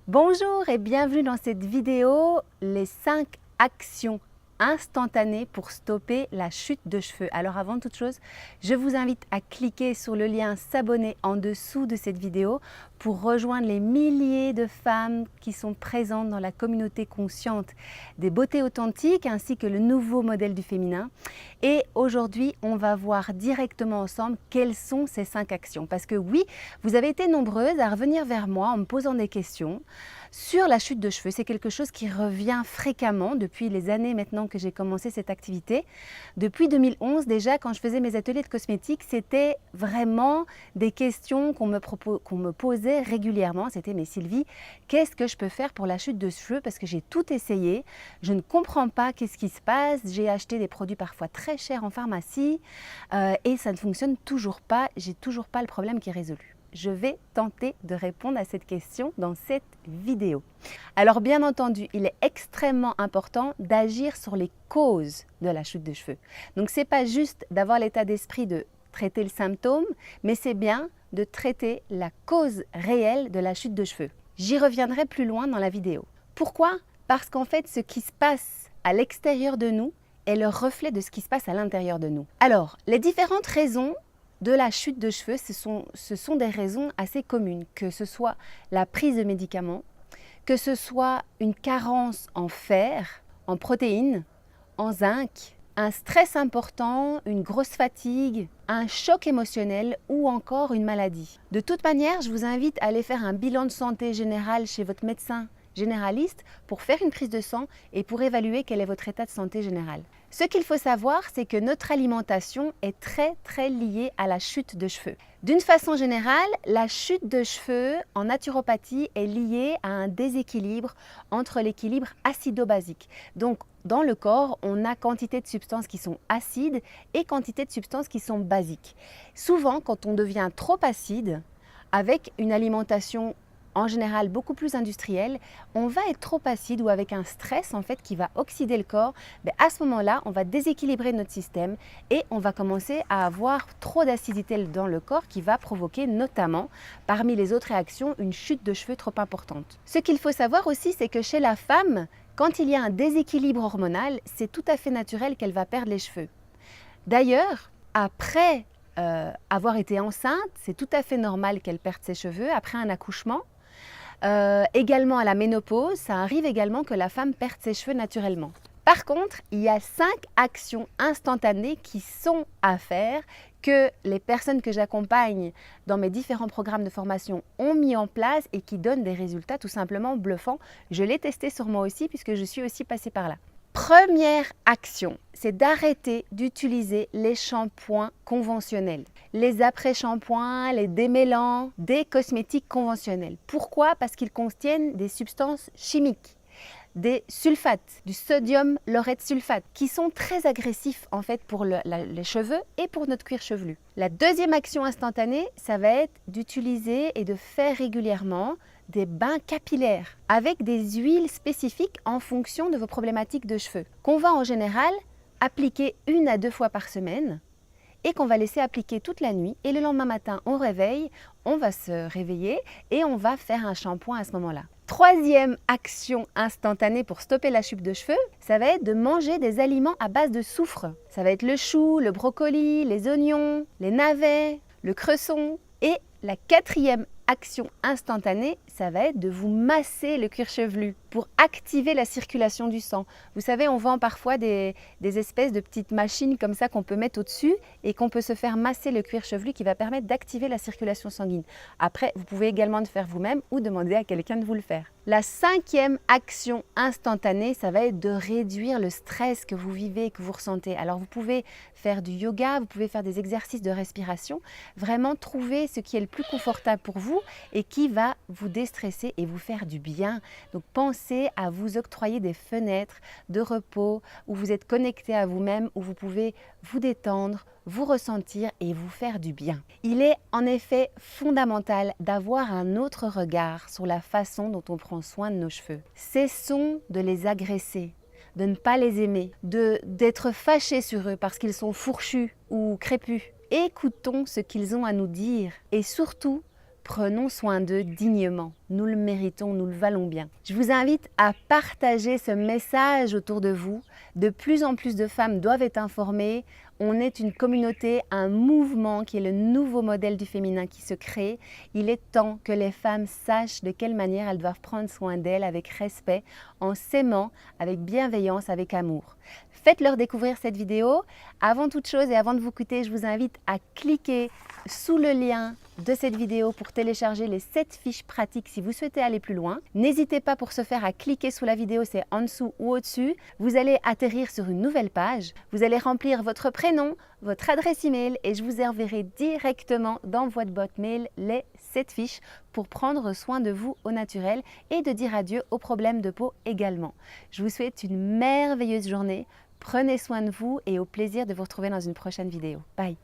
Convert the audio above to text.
Bonjour et bienvenue dans cette vidéo, les 5 actions instantanées pour stopper la chute de cheveux. Alors avant toute chose, je vous invite à cliquer sur le lien s'abonner en dessous de cette vidéo pour rejoindre les milliers de femmes qui sont présentes dans la communauté consciente des beautés authentiques ainsi que le nouveau modèle du féminin. Et aujourd'hui, on va voir directement ensemble quelles sont ces 5 actions. Parce que oui, vous avez été nombreuses à revenir vers moi en me posant des questions sur la chute de cheveux. C'est quelque chose qui revient fréquemment depuis les années maintenant que j'ai commencé cette activité. Depuis 2011 déjà, quand je faisais mes ateliers de cosmétiques, c'était vraiment des questions qu'on me posait régulièrement. C'était: mais Sylvie, qu'est-ce que je peux faire pour la chute de cheveux? Parce que j'ai tout essayé, je ne comprends pas qu'est-ce qui se passe, j'ai acheté des produits parfois très chers en pharmacie et ça ne fonctionne toujours pas, j'ai toujours pas le problème qui est résolu. Je vais tenter de répondre à cette question dans cette vidéo. Alors bien entendu, il est extrêmement important d'agir sur les causes de la chute de cheveux. Donc c'est pas juste d'avoir l'état d'esprit de traiter le symptôme, mais c'est bien de traiter la cause réelle de la chute de cheveux. J'y reviendrai plus loin dans la vidéo. Pourquoi? Parce qu'en fait, ce qui se passe à l'extérieur de nous est le reflet de ce qui se passe à l'intérieur de nous. Alors, les différentes raisons de la chute de cheveux, ce sont des raisons assez communes, que ce soit la prise de médicaments, que ce soit une carence en fer, en protéines, en zinc, un stress important, une grosse fatigue, un choc émotionnel ou encore une maladie. De toute manière, je vous invite à aller faire un bilan de santé général chez votre médecin généraliste pour faire une prise de sang et pour évaluer quel est votre état de santé général. Ce qu'il faut savoir, c'est que notre alimentation est très liée à la chute de cheveux. D'une façon générale, la chute de cheveux en naturopathie est liée à un déséquilibre entre l'équilibre acido-basique. Donc, dans le corps, on a quantité de substances qui sont acides et quantité de substances qui sont basiques. Souvent, quand on devient trop acide, avec une alimentation en général beaucoup plus industrielle, on va être trop acide ou avec un stress en fait qui va oxyder le corps. À ce moment-là, on va déséquilibrer notre système et on va commencer à avoir trop d'acidité dans le corps qui va provoquer notamment, parmi les autres réactions, une chute de cheveux trop importante. Ce qu'il faut savoir aussi, c'est que chez la femme, quand il y a un déséquilibre hormonal, c'est tout à fait naturel qu'elle va perdre les cheveux. D'ailleurs, après avoir été enceinte, c'est tout à fait normal qu'elle perde ses cheveux après un accouchement. Également à la ménopause, ça arrive également que la femme perde ses cheveux naturellement. Par contre, il y a 5 actions instantanées qui sont à faire, que les personnes que j'accompagne dans mes différents programmes de formation ont mis en place et qui donnent des résultats tout simplement bluffants. Je l'ai testé sur moi aussi puisque je suis aussi passée par là. Première action, c'est d'arrêter d'utiliser les shampoings conventionnels, les après-shampoings, les démêlants, des cosmétiques conventionnels. Pourquoi? Parce qu'ils contiennent des substances chimiques, des sulfates, du sodium laureth sulfate, qui sont très agressifs en fait pour les cheveux et pour notre cuir chevelu. La deuxième action instantanée, ça va être d'utiliser et de faire régulièrement des bains capillaires avec des huiles spécifiques en fonction de vos problématiques de cheveux, qu'on va en général appliquer 1 à 2 fois par semaine et qu'on va laisser appliquer toute la nuit, et le lendemain matin on réveille, on va se réveiller et on va faire un shampoing à ce moment-là. Troisième action instantanée pour stopper la chute de cheveux, ça va être de manger des aliments à base de soufre. Ça va être le chou, le brocoli, les oignons, les navets, le cresson. Et la quatrième action instantanée, ça va être de vous masser le cuir chevelu pour activer la circulation du sang. Vous savez, on vend parfois des espèces de petites machines comme ça qu'on peut mettre au-dessus et qu'on peut se faire masser le cuir chevelu qui va permettre d'activer la circulation sanguine. Après, vous pouvez également le faire vous-même ou demander à quelqu'un de vous le faire. La 5e action instantanée, ça va être de réduire le stress que vous vivez et que vous ressentez. Alors vous pouvez faire du yoga, vous pouvez faire des exercices de respiration, vraiment trouver ce qui est le plus confortable pour vous et qui va vous déstresser et vous faire du bien. Donc pensez à vous octroyer des fenêtres de repos où vous êtes connecté à vous-même, où vous pouvez vous détendre, vous ressentir et vous faire du bien. Il est en effet fondamental d'avoir un autre regard sur la façon dont on prend soin de nos cheveux. Cessons de les agresser, de ne pas les aimer, d'être fâchés sur eux parce qu'ils sont fourchus ou crépus. Écoutons ce qu'ils ont à nous dire et surtout, Prenons soin d'eux dignement. Nous le méritons, nous le valons bien. Je vous invite à partager ce message autour de vous. De plus en plus de femmes doivent être informées. On est une communauté, un mouvement qui est le nouveau modèle du féminin qui se crée. Il est temps que les femmes sachent de quelle manière elles doivent prendre soin d'elles avec respect, en s'aimant, avec bienveillance, avec amour. Faites-leur découvrir cette vidéo. Avant toute chose et avant de vous quitter, je vous invite à cliquer sous le lien de cette vidéo pour télécharger les 7 fiches pratiques si vous souhaitez aller plus loin. N'hésitez pas pour ce faire à cliquer sous la vidéo, c'est en dessous ou au-dessus. Vous allez atterrir sur une nouvelle page. Vous allez remplir votre prénom, votre adresse email et je vous enverrai directement dans votre boîte mail les 7 fiches pour prendre soin de vous au naturel et de dire adieu aux problèmes de peau également. Je vous souhaite une merveilleuse journée. Prenez soin de vous et au plaisir de vous retrouver dans une prochaine vidéo. Bye!